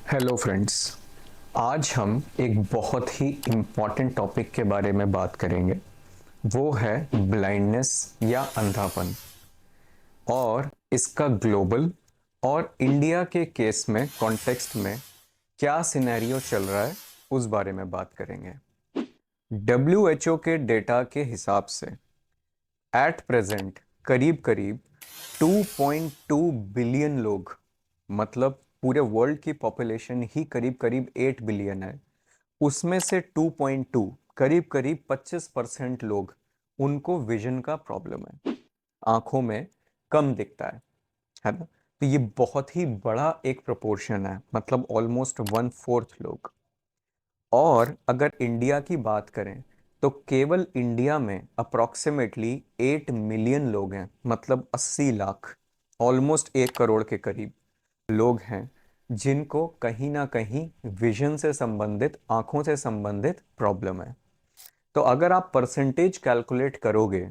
Hello friends. आज हम एक बहुत ही इम्पॉर्टेंट टॉपिक के बारे में बात करेंगे। वो है ब्लाइंडनेस या अंधापन, और इसका ग्लोबल और इंडिया के केस में कॉन्टेक्स्ट में क्या सिनेरियो चल रहा है उस बारे में बात करेंगे। डब्ल्यूएचओ के डेटा के हिसाब से एट प्रेजेंट करीब करीब 2.2 बिलियन लोग, मतलब पूरे वर्ल्ड की पॉपुलेशन ही करीब करीब 8 बिलियन है, उसमें से 2.2 करीब करीब 25% लोग, उनको विजन का प्रॉब्लम है, आंखों में कम दिखता है ना। तो ये बहुत ही बड़ा एक प्रोपोर्शन है, मतलब ऑलमोस्ट 1/4 लोग। और अगर इंडिया की बात करें तो केवल इंडिया में अप्रोक्सीमेटली 8 मिलियन लोग हैं, मतलब 80 लाख, ऑलमोस्ट 1 करोड़ के करीब लोग हैं जिनको कहीं ना कहीं विजन से संबंधित, आंखों से संबंधित प्रॉब्लम है। तो अगर आप परसेंटेज कैलकुलेट करोगे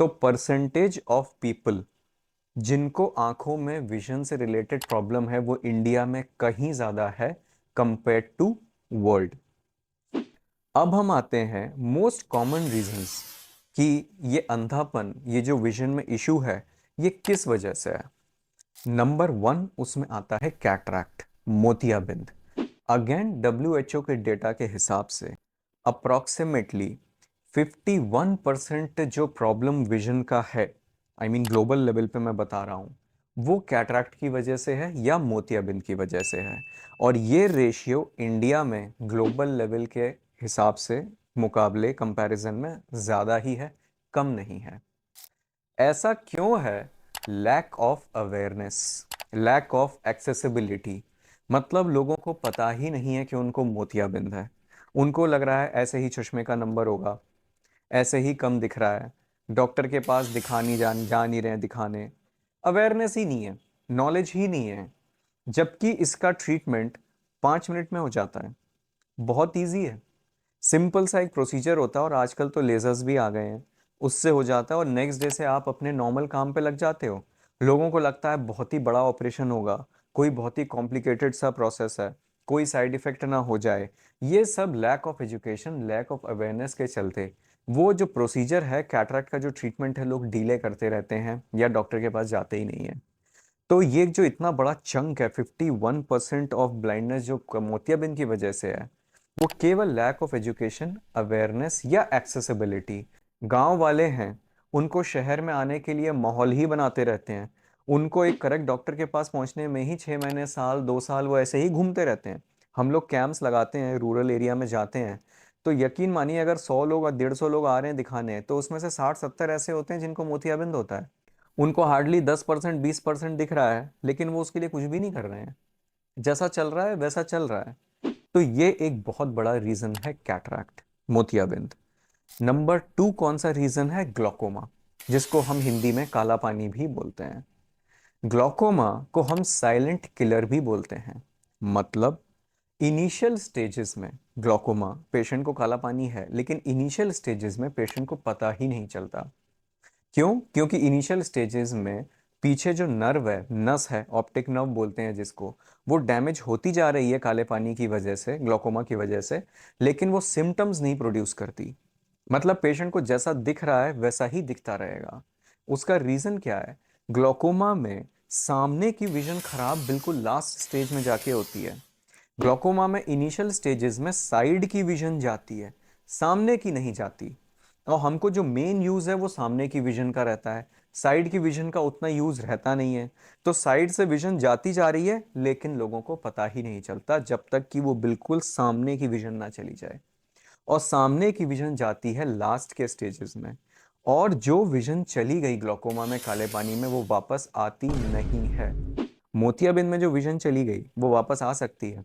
तो परसेंटेज ऑफ पीपल जिनको आंखों में विजन से रिलेटेड प्रॉब्लम है वो इंडिया में कहीं ज्यादा है कंपेयर टू वर्ल्ड। अब हम आते हैं मोस्ट कॉमन रीजंस कि ये अंधापन, ये जो विजन में इशू है, ये किस वजह से है। नंबर 1 उसमें आता है कैटरैक्ट, मोतियाबिंद। अगेन डब्ल्यूएचओ के डेटा के हिसाब से अप्रोक्सीमेटली 51% जो प्रॉब्लम विजन का है, आई मीन ग्लोबल लेवल पे मैं बता रहा हूँ, वो कैटरैक्ट की वजह से है या मोतियाबिंद की वजह से है। और ये रेशियो इंडिया में ग्लोबल लेवल के हिसाब से मुकाबले कंपैरिजन में ज़्यादा ही है, कम नहीं है। ऐसा क्यों है? Lack of awareness, lack of accessibility. मतलब लोगों को पता ही नहीं है कि उनको मोतियाबिंद है। उनको लग रहा है ऐसे ही चश्मे का नंबर होगा, ऐसे ही कम दिख रहा है, डॉक्टर के पास दिखा नहीं जा नहीं रहे हैं दिखाने। अवेयरनेस ही नहीं है, नॉलेज ही नहीं है। जबकि इसका ट्रीटमेंट 5 मिनट में हो जाता है, बहुत ईजी है, सिंपल सा एक प्रोसीजर होता है। और आजकल तो लेजर्स भी आ गए हैं, उससे हो जाता है और नेक्स्ट डे से आप अपने नॉर्मल काम पे लग जाते हो। लोगों को लगता है बहुत ही बड़ा ऑपरेशन होगा, कोई बहुत ही कॉम्प्लिकेटेड सा प्रोसेस है, कोई साइड इफेक्ट ना हो जाए। ये सब lack of education, lack of awareness के चलते वो जो प्रोसीजर है, कैटरैक्ट का जो ट्रीटमेंट है, लोग डिले करते रहते हैं या डॉक्टर के पास जाते ही नहीं है। तो ये जो इतना बड़ा चंक है, 51% ऑफ ब्लाइंडनेस जो मोतियाबिंद की वजह से है, वो केवल लैक ऑफ एजुकेशन, अवेयरनेस या एक्सेसिबिलिटी। गांव वाले हैं, उनको शहर में आने के लिए माहौल ही बनाते रहते हैं। उनको एक करेक्ट डॉक्टर के पास पहुंचने में ही 6 महीने, साल, 2 साल वो ऐसे ही घूमते रहते हैं। हम लोग कैंप्स लगाते हैं, रूरल एरिया में जाते हैं, तो यकीन मानिए अगर 100 लोग और 150 लोग आ रहे हैं दिखाने, तो उसमें से 60-70 ऐसे होते हैं जिनको मोतियाबिंद होता है। उनको हार्डली 10%, 20% दिख रहा है, लेकिन वो उसके लिए कुछ भी नहीं कर रहे हैं, जैसा चल रहा है वैसा चल रहा है। तो ये एक बहुत बड़ा रीजन है कैटरैक्ट, मोतियाबिंद। नंबर 2 कौन सा रीजन है? ग्लोकोमा, जिसको हम हिंदी में काला पानी भी बोलते हैं। ग्लोकोमा को हम साइलेंट किलर भी बोलते हैं। मतलब इनिशियल स्टेजेस में ग्लोकोमा, पेशेंट को काला पानी है लेकिन इनिशियल स्टेजेस में पेशेंट को पता ही नहीं चलता। क्यों? क्योंकि इनिशियल स्टेजेस में पीछे जो नर्व है, नस है, ऑप्टिक नर्व बोलते हैं जिसको, वो डैमेज होती जा रही है काले पानी की वजह से, ग्लोकोमा की वजह से, लेकिन वो सिम्टम्स नहीं प्रोड्यूस करती। मतलब पेशेंट को जैसा दिख रहा है वैसा ही दिखता रहेगा। उसका रीजन क्या है? ग्लोकोमा में सामने की विजन खराब बिल्कुल लास्ट स्टेज में जाके होती है। ग्लोकोमा में इनिशियल स्टेजेस में साइड की विजन जाती है, सामने की नहीं जाती। और हमको जो मेन यूज है वो सामने की विजन का रहता है, साइड की विजन का उतना यूज रहता नहीं है। तो साइड से विजन जाती जा रही है लेकिन लोगों को पता ही नहीं चलता जब तक कि वो बिल्कुल सामने की विजन ना चली जाए। और सामने की विजन जाती है लास्ट के स्टेजेस में। और जो विजन चली गई ग्लोकोमा में, काले पानी में, वो वापस आती नहीं है। मोतियाबिंद में जो विजन चली गई वो वापस आ सकती है,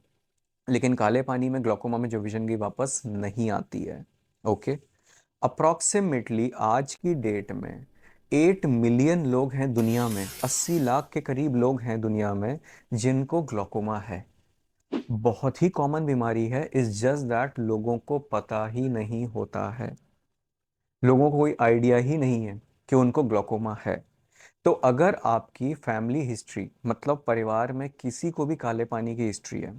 लेकिन काले पानी में, ग्लोकोमा में जो विजन गई वापस नहीं आती है। ओके। अप्रोक्सीमेटली आज की डेट में 8 मिलियन लोग हैं दुनिया में, 80 लाख के करीब लोग हैं दुनिया में जिनको ग्लोकोमा है। बहुत ही कॉमन बीमारी है, इज जस्ट दैट लोगों को पता ही नहीं होता है। लोगों को कोई आइडिया ही नहीं है कि उनको ग्लोकोमा है। तो अगर आपकी फैमिली हिस्ट्री, मतलब परिवार में किसी को भी काले पानी की हिस्ट्री है,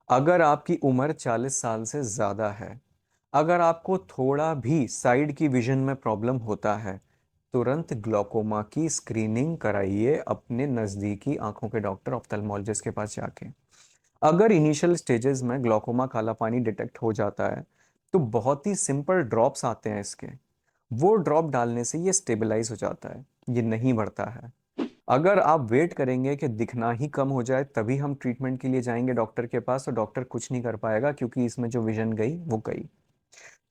अगर आपकी उम्र 40 साल से ज़्यादा है, अगर आपको थोड़ा भी साइड की विजन में प्रॉब्लम होता है, तुरंत ग्लूकोमा की स्क्रीनिंग कराइए अपने नज़दीकी आंखों के डॉक्टर ऑप्थेल्मोलॉजिस्ट के पास जाके। अगर इनिशियल स्टेजेस में ग्लूकोमा काला पानी डिटेक्ट हो जाता है तो बहुत ही सिंपल ड्रॉप्स आते हैं इसके, वो ड्रॉप डालने से ये स्टेबलाइज हो जाता है, ये नहीं बढ़ता है। अगर आप वेट करेंगे कि दिखना ही कम हो जाए तभी हम ट्रीटमेंट के लिए जाएंगे डॉक्टर के पास, तो डॉक्टर कुछ नहीं कर पाएगा क्योंकि इसमें जो विजन गई वो गई।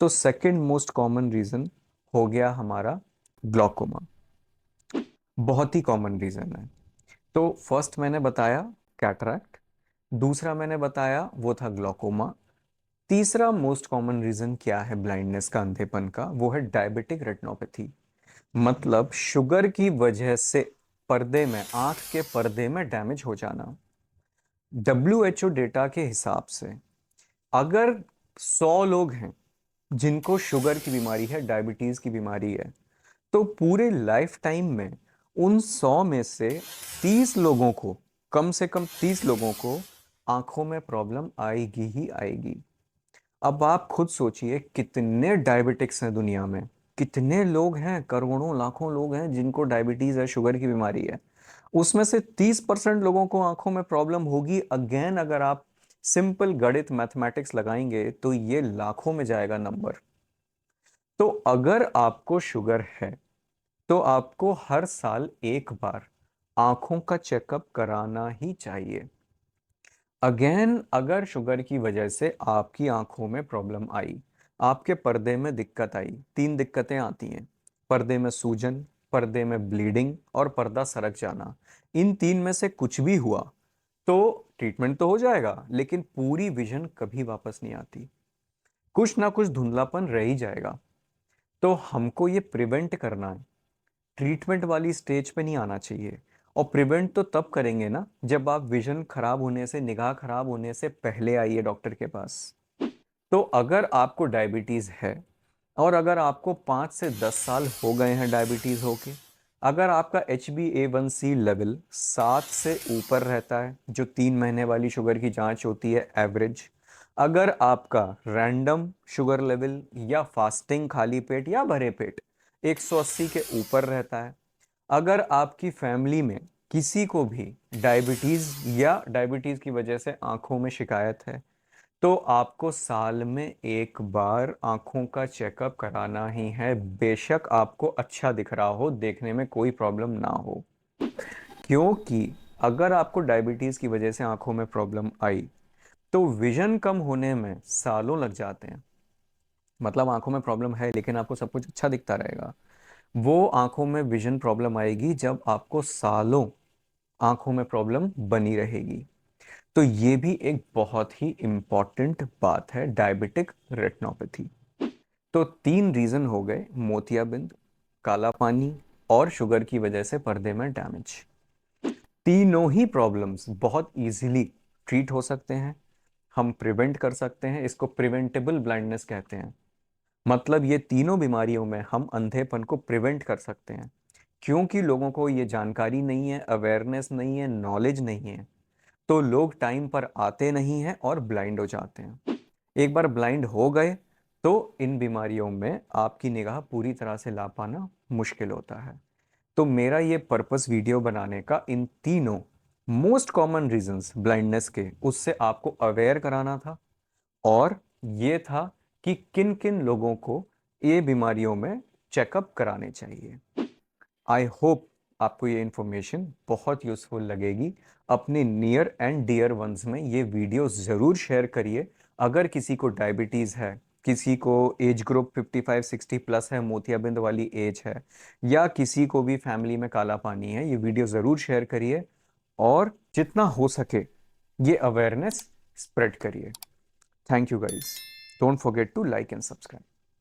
तो सेकंड मोस्ट कॉमन रीजन हो गया हमारा ग्लूकोमा, बहुत ही कॉमन रीजन है। तो फर्स्ट मैंने बताया कैटरैक्ट, दूसरा मैंने बताया वो था ग्लूकोमा, तीसरा मोस्ट कॉमन रीजन क्या है ब्लाइंडनेस का, अंधेपन का, वो है डायबिटिक रेटिनोपैथी। मतलब शुगर की वजह से पर्दे में, आंख के पर्दे में डैमेज हो जाना। WHO डेटा के हिसाब से अगर 100 लोग हैं जिनको शुगर की बीमारी है, डायबिटीज की बीमारी है, तो पूरे लाइफ टाइम में उन 100 में से 30 लोगों को, कम से कम 30 लोगों को आंखों में प्रॉब्लम आएगी ही आएगी। अब आप खुद सोचिए कितने डायबिटिक्स हैं दुनिया में, कितने लोग हैं, करोड़ों लाखों लोग हैं जिनको डायबिटीज है, शुगर की बीमारी है। उसमें से 30% लोगों को आंखों में प्रॉब्लम होगी। अगेन अगर आप सिंपल गणित मैथमेटिक्स लगाएंगे तो ये लाखों में जाएगा नंबर। तो अगर आपको शुगर है तो आपको हर साल एक बार आंखों का चेकअप कराना ही चाहिए। अगेन अगर शुगर की वजह से आपकी आंखों में प्रॉब्लम आई, आपके पर्दे में दिक्कत आई, तीन दिक्कतें आती हैं, पर्दे में सूजन, पर्दे में ब्लीडिंग और पर्दा सरक जाना। इन तीन में से कुछ भी हुआ तो ट्रीटमेंट तो हो जाएगा लेकिन पूरी विजन कभी वापस नहीं आती, कुछ ना कुछ धुंधलापन रह ही जाएगा। तो हमको ये प्रिवेंट करना है, ट्रीटमेंट वाली स्टेज पे नहीं आना चाहिए। और प्रिवेंट तो तब करेंगे ना जब आप विजन खराब होने से, निगाह खराब होने से पहले आइए डॉक्टर के पास। तो अगर आपको डायबिटीज है और अगर आपको 5 से 10 साल हो गए हैं डायबिटीज होके, अगर आपका HbA1c लेवल 7 से ऊपर रहता है, जो 3 महीने वाली शुगर की जांच होती है एवरेज, अगर आपका रैंडम शुगर लेवल या फास्टिंग खाली पेट या भरे पेट 180 के ऊपर रहता है, अगर आपकी फैमिली में किसी को भी डायबिटीज या डायबिटीज की वजह से आंखों में शिकायत है, तो आपको साल में एक बार आंखों का चेकअप कराना ही है, बेशक आपको अच्छा दिख रहा हो, देखने में कोई प्रॉब्लम ना हो। क्योंकि अगर आपको डायबिटीज की वजह से आंखों में प्रॉब्लम आई तो विजन कम होने में सालों लग जाते हैं। मतलब आंखों में प्रॉब्लम है लेकिन आपको सब कुछ अच्छा दिखता रहेगा, वो आंखों में विजन प्रॉब्लम आएगी जब आपको सालों आंखों में प्रॉब्लम बनी रहेगी। तो ये भी एक बहुत ही इंपॉर्टेंट बात है, डायबिटिक रेटिनोपैथी। तो 3 रीजन हो गए, मोतियाबिंद, काला पानी और शुगर की वजह से पर्दे में डैमेज। तीनों ही प्रॉब्लम्स बहुत इजीली ट्रीट हो सकते हैं, हम प्रिवेंट कर सकते हैं, इसको प्रिवेंटेबल ब्लाइंडनेस कहते हैं। मतलब ये तीनों बीमारियों में हम अंधेपन को प्रिवेंट कर सकते हैं, क्योंकि लोगों को ये जानकारी नहीं है, अवेयरनेस नहीं है, नॉलेज नहीं है, तो लोग टाइम पर आते नहीं हैं और ब्लाइंड हो जाते हैं। एक बार ब्लाइंड हो गए तो इन बीमारियों में आपकी निगाह पूरी तरह से ला पाना मुश्किल होता है। तो मेरा ये पर्पस वीडियो बनाने का इन तीनों मोस्ट कॉमन रीजंस ब्लाइंडनेस के, उससे आपको अवेयर कराना था। और ये था कि किन किन लोगों को ये बीमारियों में चेकअप कराने चाहिए। आई होप आपको ये इंफॉर्मेशन बहुत यूजफुल लगेगी। अपने नियर एंड डियर वंस में ये वीडियो ज़रूर शेयर करिए। अगर किसी को डायबिटीज़ है, किसी को एज ग्रुप 55-60 प्लस है, मोतियाबिंद वाली एज है, या किसी को भी फैमिली में काला पानी है, ये वीडियो ज़रूर शेयर करिए और जितना हो सके ये अवेयरनेस स्प्रेड करिए। Thank you guys, don't forget to like and subscribe.